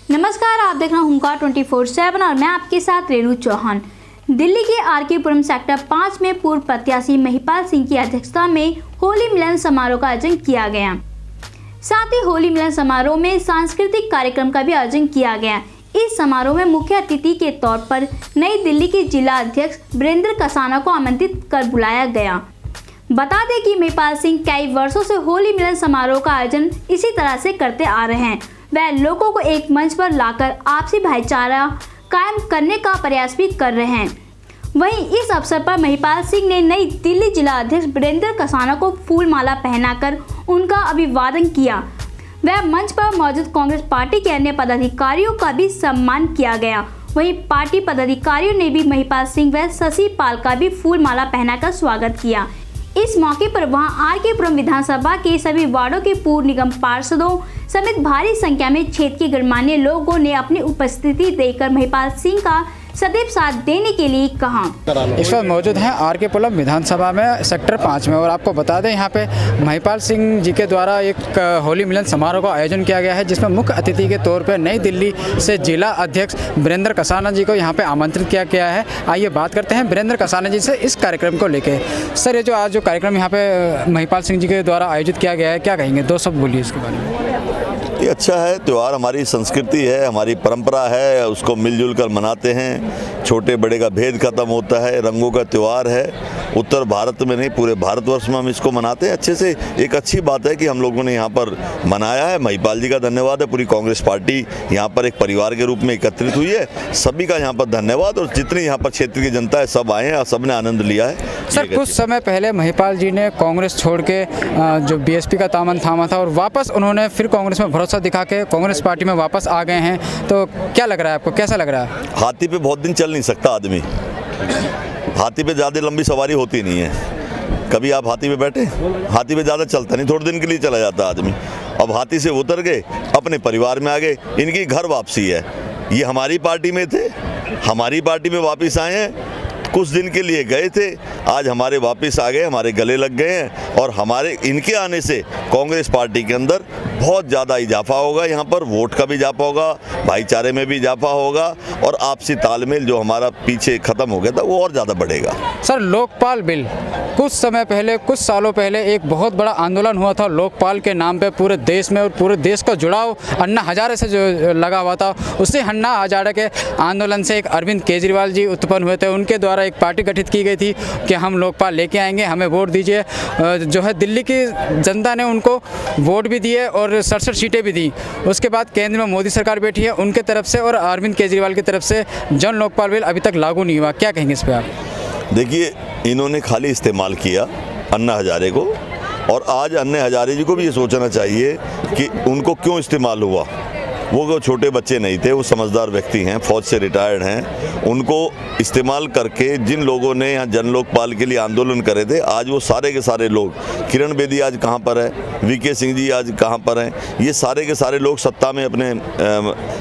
नमस्कार, आप देख रहे हैं हुंकार 24/7 और मैं आपके साथ रेणु चौहान। दिल्ली के आरकेपुरम सेक्टर 5 में पूर्व प्रत्याशी महिपाल सिंह की अध्यक्षता में होली मिलन समारोह का आयोजन किया गया। साथ ही होली मिलन समारोह में सांस्कृतिक कार्यक्रम का भी आयोजन किया गया। इस समारोह में मुख्य अतिथि के तौर पर नई दिल्ली के जिला अध्यक्ष वीरेंद्र कसाना को आमंत्रित कर बुलाया गया। बता दें कि महिपाल सिंह कई वर्षों से होली मिलन समारोह का आयोजन इसी तरह से करते आ रहे हैं। वह लोगों को एक मंच पर लाकर आपसी भाईचारा कायम करने का प्रयास भी कर रहे हैं। वहीं इस अवसर पर महिपाल सिंह ने नई दिल्ली जिला अध्यक्ष वीरेंद्र कसाना को फूल माला पहनाकर उनका अभिवादन किया। वह मंच पर मौजूद कांग्रेस पार्टी के अन्य पदाधिकारियों का भी सम्मान किया गया। वहीं पार्टी पदाधिकारियों ने भी महिपाल सिंह व शशि पाल का भी फूल माला पहनाकर स्वागत किया। इस मौके पर वहां आरकेपुरम विधानसभा के सभी वार्डों के पूर्व निगम पार्षदों समेत भारी संख्या में क्षेत्र के गणमान्य लोगों ने अपनी उपस्थिति देकर महिपाल सिंह का सदैव साथ देने के लिए कहा। इस वक्त मौजूद हैं आरकेपुरम विधानसभा में सेक्टर 5 में और आपको बता दें यहाँ पे महिपाल सिंह जी के द्वारा एक होली मिलन समारोह का आयोजन किया गया है, जिसमें मुख्य अतिथि के तौर पर नई दिल्ली से जिला अध्यक्ष वीरेंद्र कसाना जी को यहाँ पे आमंत्रित किया गया है। आइए बात करते हैं वीरेंद्र कसाना जी से इस कार्यक्रम को लेकर। सर, ये जो आज जो कार्यक्रम यहाँ पे महिपाल सिंह जी के द्वारा आयोजित किया गया है, क्या कहेंगे? दो शब्द बोलिए इसके बारे में। ये अच्छा है, त्यौहार हमारी संस्कृति है, हमारी परंपरा है, उसको मिलजुल कर मनाते हैं। छोटे बड़े का भेद खत्म होता है, रंगों का त्यौहार है। उत्तर भारत में नहीं, पूरे भारतवर्ष में हम इसको मनाते हैं अच्छे से। एक अच्छी बात है कि हम लोगों ने यहाँ पर मनाया है। महिपाल जी का धन्यवाद है। पूरी कांग्रेस पार्टी यहाँ पर एक परिवार के रूप में एकत्रित हुई है। सभी का यहाँ पर धन्यवाद। और जितनी यहाँ पर क्षेत्र की जनता है सब आए हैं और सब ने आनंद लिया है। सर, कुछ समय पहले महिपाल जी ने कांग्रेस छोड़ के जो बीएसपी का दामन थामा था और वापस उन्होंने फिर कांग्रेस में भरोसा दिखा के कांग्रेस पार्टी में वापस आ गए हैं, तो क्या लग रहा है आपको, कैसा लग रहा है? हाथी पे बहुत दिन चल नहीं सकता आदमी। हाथी पे ज़्यादा लंबी सवारी होती नहीं है। कभी आप हाथी पे बैठे, हाथी पे ज़्यादा चलता नहीं, थोड़े दिन के लिए चला जाता आदमी। अब हाथी से उतर गए, अपने परिवार में आ गए। इनकी घर वापसी है। ये हमारी पार्टी में थे, हमारी पार्टी में वापस आए हैं। कुछ दिन के लिए गए थे, आज हमारे वापस आ गए, हमारे गले लग गए हैं। और हमारे इनके आने से कांग्रेस पार्टी के अंदर बहुत ज़्यादा इजाफा होगा। यहाँ पर वोट का भी इजाफा होगा, भाईचारे में भी इजाफा होगा और आपसी तालमेल जो हमारा पीछे ख़त्म हो गया था वो और ज़्यादा बढ़ेगा। सर, लोकपाल बिल कुछ समय पहले, कुछ सालों पहले एक बहुत बड़ा आंदोलन हुआ था लोकपाल के नाम पे पूरे देश में, और पूरे देश का जुड़ाव अन्ना हजारे से जो लगा हुआ था। उसी अन्ना हजारे के आंदोलन से एक अरविंद केजरीवाल जी उत्पन्न हुए थे। उनके द्वारा एक पार्टी गठित की गई थी कि हम लोकपाल लेके आएंगे, हमें वोट दीजिए। जो है दिल्ली की जनता ने उनको वोट भी दिए और 67 सीटें भी दी। उसके बाद केंद्र में मोदी सरकार बैठी है, उनके तरफ से और अरविंद केजरीवाल की तरफ से जन लोकपाल बिल अभी तक लागू नहीं हुआ। क्या कहेंगे इस पर आप? देखिए, इन्होंने खाली इस्तेमाल किया अन्ना हजारे को, और आज अन्ना हजारे जी को भी ये सोचना चाहिए कि उनको क्यों इस्तेमाल हुआ। वो छोटे बच्चे नहीं थे, वो समझदार व्यक्ति हैं, फौज से रिटायर्ड हैं। उनको इस्तेमाल करके जिन लोगों ने यहाँ जन लोकपाल के लिए आंदोलन करे थे, आज वो सारे के सारे लोग, किरण बेदी आज कहाँ पर है, वीके सिंह जी आज कहाँ पर हैं, ये सारे के सारे लोग सत्ता में अपने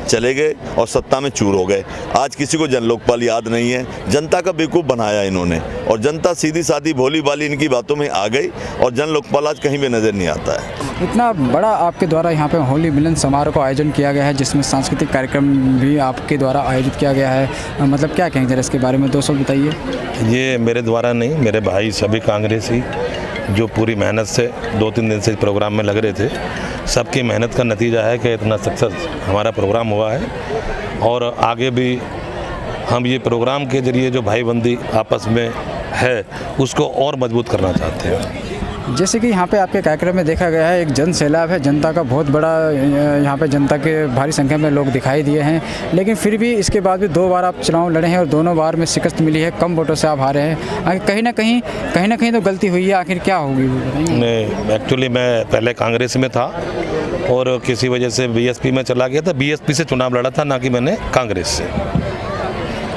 चले गए और सत्ता में चूर हो गए। आज किसी को जन लोकपाल याद नहीं है। जनता का बेवकूफ़ बनाया इन्होंने, और जनता सीधी सादी भोली भाली इनकी बातों में आ गई, और जन लोकपाल आज कहीं भी नज़र नहीं आता है। इतना बड़ा आपके द्वारा यहाँ पे होली मिलन समारोह का आयोजन किया गया है, जिसमें सांस्कृतिक कार्यक्रम भी आपके द्वारा आयोजित किया गया है, मतलब क्या कहेंगे जरा इसके बारे में? 200 बताइए। ये मेरे द्वारा नहीं, मेरे भाई सभी कांग्रेसी जो पूरी मेहनत से 2-3 दिन से प्रोग्राम में लग रहे थे, सबकी मेहनत का नतीजा है कि इतना सक्सेस हमारा प्रोग्राम हुआ है। और आगे भी हम ये प्रोग्राम के जरिए जो भाईबंदी आपस में है उसको और मजबूत करना चाहते हैं। जैसे कि यहाँ पे आपके कार्यक्रम में देखा गया है, एक जन सैलाब है, जनता का बहुत बड़ा यहाँ पे जनता के भारी संख्या में लोग दिखाई दिए हैं, लेकिन फिर भी इसके बाद भी 2 बार आप चुनाव लड़े हैं और दोनों बार में शिकस्त मिली है, कम वोटों से आप हारे हैं। कहीं ना कहीं तो गलती हुई है, आखिर क्या होगी? नहीं, एक्चुअली मैं पहले कांग्रेस में था और किसी वजह से बीएसपी में चला गया था। बीएसपी से चुनाव लड़ा था, ना कि मैंने कांग्रेस से।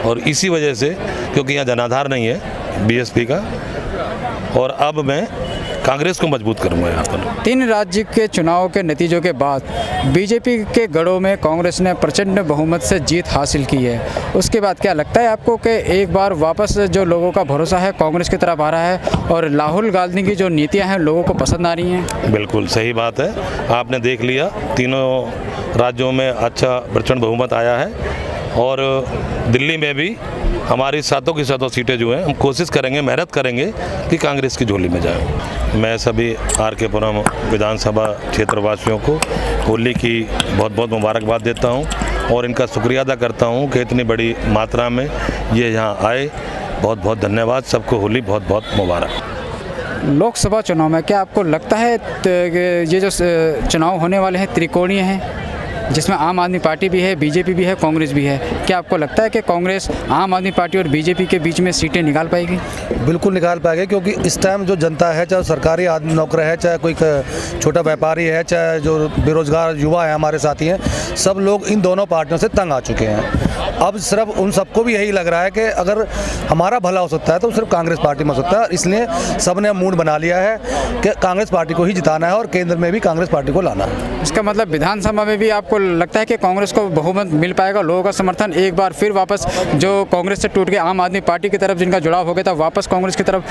और इसी वजह से, क्योंकि यहाँ जनाधार नहीं है बीएसपी का, और अब मैं कांग्रेस को मजबूत करूंगा। यहाँ पर 3 राज्य के चुनाव के नतीजों के बाद बीजेपी के गढ़ों में कांग्रेस ने प्रचंड बहुमत से जीत हासिल की है। उसके बाद क्या लगता है आपको कि एक बार वापस जो लोगों का भरोसा है कांग्रेस की तरफ आ रहा है और राहुल गांधी की जो नीतियां हैं लोगों को पसंद आ रही हैं? बिल्कुल सही बात है। आपने देख लिया, तीनों राज्यों में अच्छा प्रचंड बहुमत आया है और दिल्ली में भी हमारी सातों की सातों सीटें जो हैं हम कोशिश करेंगे, मेहनत करेंगे कि कांग्रेस की झोली में जाएं। मैं सभी आर.के. पुरम विधानसभा क्षेत्रवासियों को होली की बहुत बहुत मुबारकबाद देता हूं और इनका शुक्रिया अदा करता हूं कि इतनी बड़ी मात्रा में ये यहाँ आए। बहुत बहुत धन्यवाद, सबको होली बहुत बहुत मुबारक। लोकसभा चुनाव में क्या आपको लगता है ये जो चुनाव होने वाले हैं त्रिकोणीय हैं, जिसमें आम आदमी पार्टी भी है, बीजेपी भी है, कांग्रेस भी है? क्या आपको लगता है कि कांग्रेस आम आदमी पार्टी और बीजेपी के बीच में सीटें निकाल पाएगी? बिल्कुल निकाल पाएगी, क्योंकि इस टाइम जो जनता है, चाहे सरकारी आदमी नौकर है, चाहे कोई छोटा व्यापारी है, चाहे जो बेरोजगार युवा है हमारे साथी हैं, सब लोग इन दोनों पार्टियों से तंग आ चुके हैं। अब सिर्फ उन सबको भी यही लग रहा है कि अगर हमारा भला हो सकता है तो सिर्फ कांग्रेस पार्टी में हो सकता है। इसलिए सब ने मूड बना लिया है कि कांग्रेस पार्टी को ही जिताना है और केंद्र में भी कांग्रेस पार्टी को लाना है। इसका मतलब विधानसभा में भी आपको लगता है कि कांग्रेस को बहुमत मिल पाएगा, लोगों का समर्थन एक बार फिर वापस जो कांग्रेस से टूट के आम आदमी पार्टी की तरफ जिनका जुड़ाव हो गया था वापस कांग्रेस की तरफ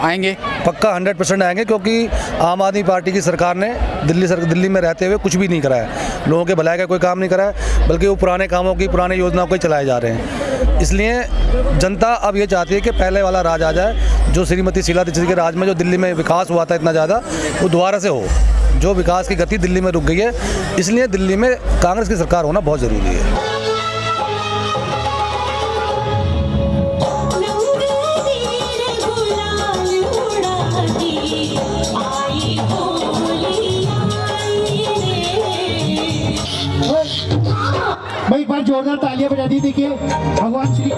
आएंगे? पक्का 100% आएंगे, क्योंकि आम आदमी पार्टी की सरकार ने दिल्ली में रहते हुए कुछ भी नहीं करा है, लोगों के भलाई का कोई काम नहीं करा है, बल्कि वो पुराने कामों की, पुरानी योजनाओं को चलाए जा रहे हैं। इसलिए जनता अब ये चाहती है कि पहले वाला राज आ जाए, जो श्रीमती शीला दीक्षित के राज में जो दिल्ली में विकास हुआ था इतना ज़्यादा, वो दोबारा से हो। जो विकास की गति दिल्ली में रुक गई है, इसलिए दिल्ली में कांग्रेस की सरकार होना बहुत ज़रूरी है। भाई एक बार जोरदार तालियां बजा दी। देखिए भगवान श्री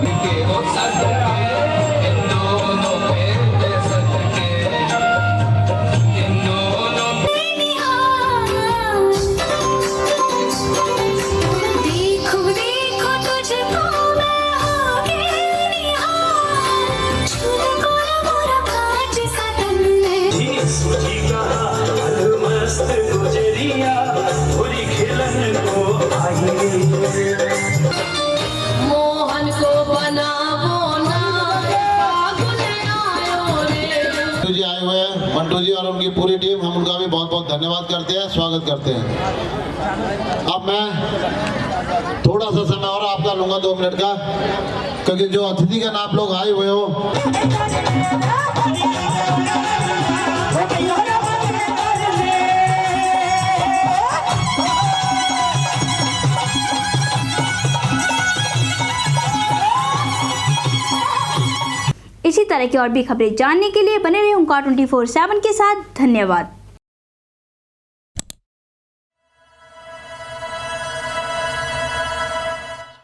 जी आए हुए हैं, मंटू जी और उनकी पूरी टीम, हम उनका भी बहुत बहुत धन्यवाद करते हैं, स्वागत करते हैं। अब मैं थोड़ा सा समय और आपका लूंगा 2 मिनट का, क्योंकि जो अतिथि का आप लोग आए हुए हो इसी तरह की और भी खबरें जानने के लिए बने रहे ओंकार 24/7 के साथ। धन्यवाद।